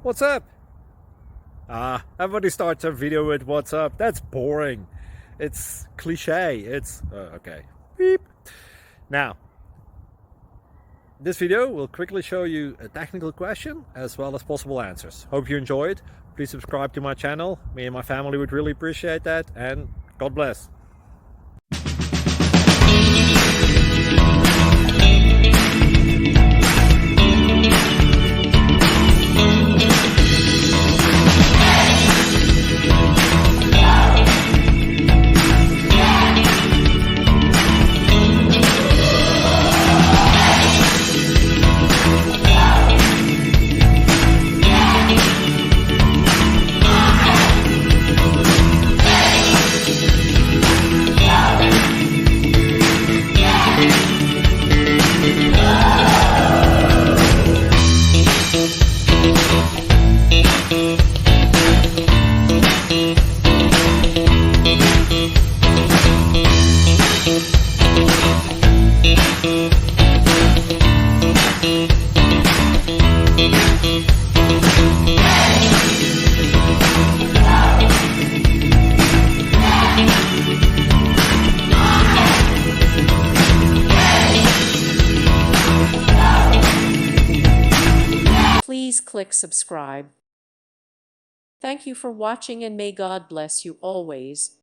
What's up? Everybody starts a video with what's up. That's boring. It's cliche. It's okay. Beep. Now, this video will quickly show you a technical question as well as possible answers. Hope you enjoyed. Please subscribe to my channel. Me and my family would really appreciate that, and God bless. Please click subscribe. Thank you for watching, and may God bless you always.